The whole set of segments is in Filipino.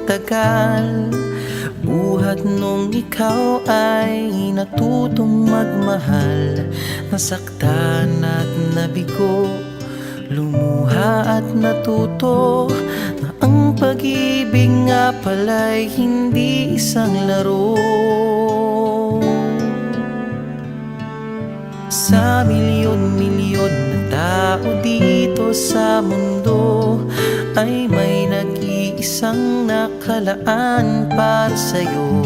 tagal. Buhat nung ikaw ay natutong magmahal, nasaktan at nabigo, lumuha at natuto na ang pag-ibig nga pala'y hindi isang laro. Sa milyon-milyon na tao dito sa mundo ay may nag-iisang nakalaan para sa'yo.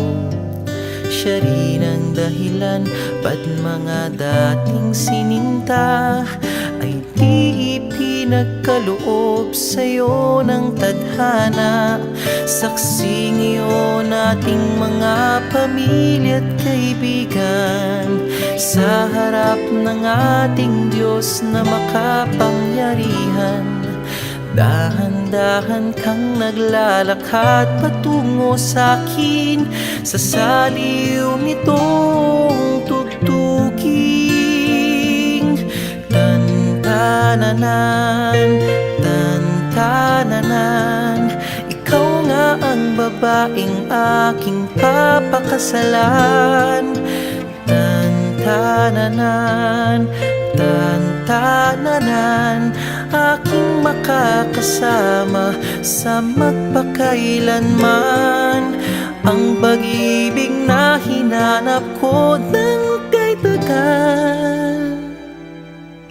Siya rin ang dahilan ba't mga dating sininta ay di ipinagkaloob sa'yo ng tadhana. Saksing iyon ating mga pamilya at kaibigan sa harap ng ating Diyos na makapangyarihan. Dahan-dahan kang naglalakad patungo sa'kin sa saliw nitong tugtuging. Tantananan, tantananan, ikaw nga ang babaeng aking papakasalan. Tantananan, tantananan, aking makakasama sa magpakailanman. Ang pag-ibig na hinanap ko ng kay tagal.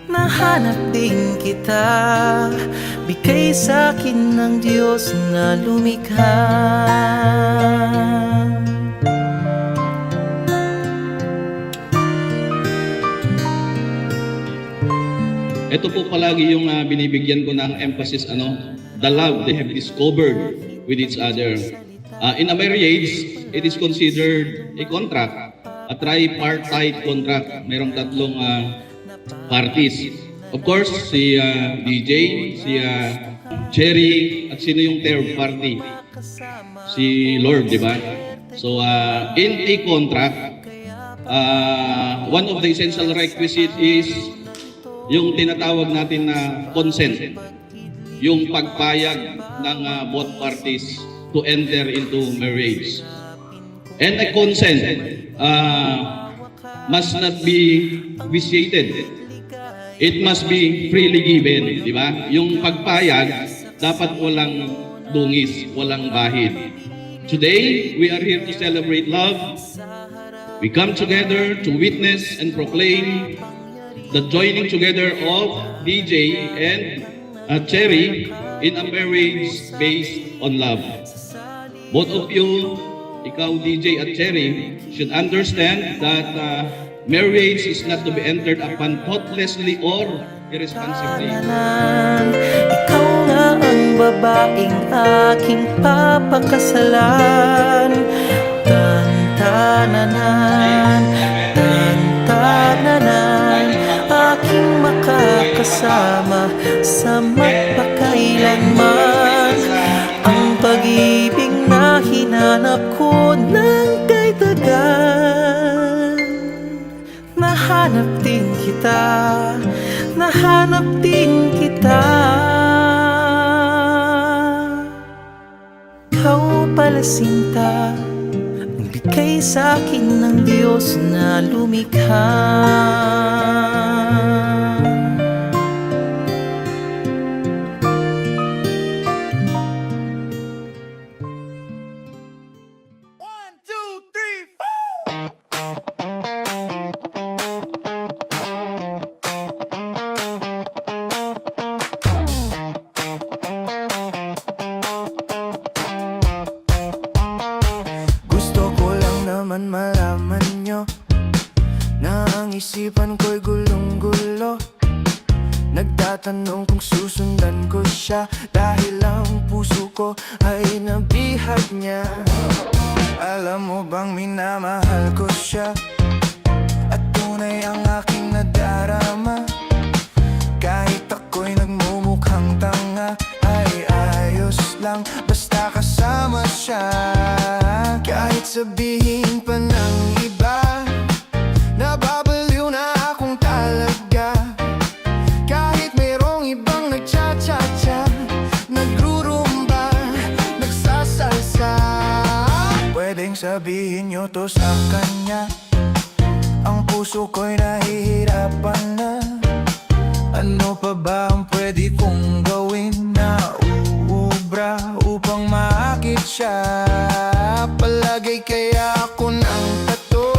Nahanap din kita, bigay sa'kin ng Diyos na lumikha. Ito po palagi yung binibigyan ko ng emphasis, the love they have discovered with each other. In a marriage, it is considered a contract, a tripartite contract. Mayroong tatlong parties. Of course, si DJ, si Cherry, at sino yung third party? Si Lord, di ba? So, in a contract, one of the essential requisites is yung tinatawag natin na consent, yung pagpayag ng both parties to enter into marriage. And a consent must not be vitiated. It must be freely given, di ba? Yung pagpayag dapat walang dungis, walang bahid. Today, we are here to celebrate love. We come together to witness and proclaim the joining together of DJ and Cherry in a marriage based on love. Both of you, ikaw DJ at Cherry, should understand that marriage is not to be entered upon thoughtlessly or irresponsibly. Ikaw nga ang babaeng aking papakasalan. Tantananan, tantananan, aking makakasama sa magpakailanman. Ang pag-ibig na hinanap ko ng kay tagal. Nahanap din kita, nahanap din kita. Ikaw pala sinta, ang bigay sa'kin ng Diyos na lumikha. Malaman nyo na ang isipan ko'y gulong-gulo. Nagtatanong kung susundan ko siya, dahil ang puso ko ay nabihag niya. Alam mo bang minamahal ko siya, at tunay ang aking nadarama. Kahit ako'y nagmumukhang tanga, ay ayos lang basta kasama siya. Kahit sabihin pa ng iba, nababaliw na akong talaga. Kahit mayroong ibang nagcha-cha-cha, nagrurumba, nagsasalsa, sabihin nyo to sa kanya. Ang puso ko'y nahihirapan na. Ano pa ba ang pwede kong gawin na uubra upang maakit siya? Palagay kaya ako ng tato,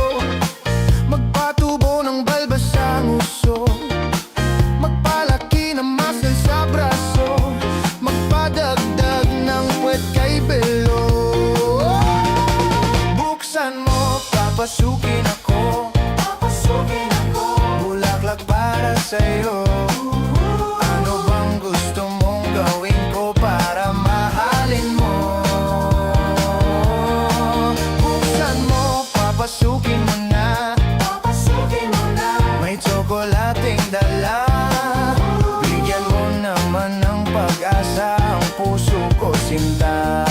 magpatubo ng balbas sa nguso, magpalaki ng muscle sa braso, magpadagdag ng puwet kay belo. Buksan mo, papasukin ako, bulaklak para sa'yo. Ano bang gusto mong gawin ko para mahalin mo? Buksan mo, papasukin mo na, may tsokolating dala. Bigyan mo naman ng pag-asa ang puso ko, sinta.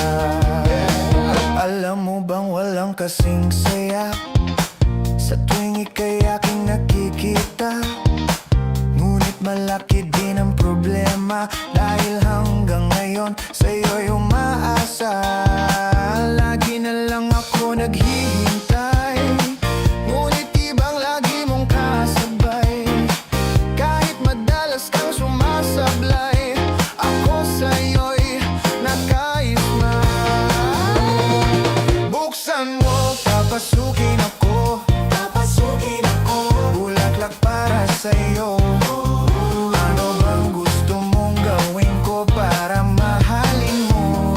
Alam mo bang walang kasing saya sa tuwing ika'y aking nakikita? Ngunit malaki din ang problema, dahil hanggang ngayon sa'yo'y umaasa. Lagi na lang ako naghihintay, ngunit ibang lagi mong kasabay. Kahit madalas kang sumasablay, ako sa'yo'y nakaisma. Buksan mo, papasukin ako, bulaklak para sa'yo. Ano bang gusto mong gawin ko para mahalin mo?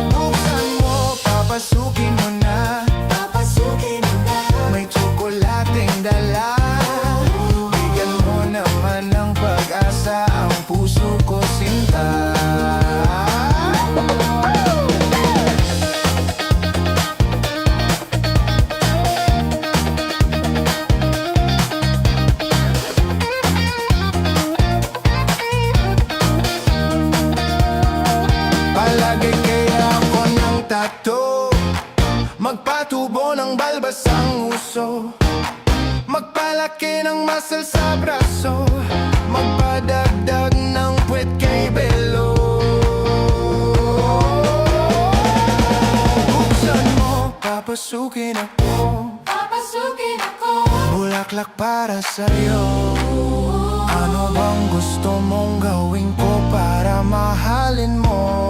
Buksan mo, papasukin mo na, may tsokolating dala. Bigyan mo naman ng pag-asa ang puso ko, sinta. Palagay kaya ako ng tato, magpatubo ng balbas ang uso, magpalaki ng muscle sa braso, magpadagdag ng puwet kay belo. Buksan mo, papasukin ako, bulaklak para sa'yo. Ano bang gusto mong gawin ko para mahalin mo?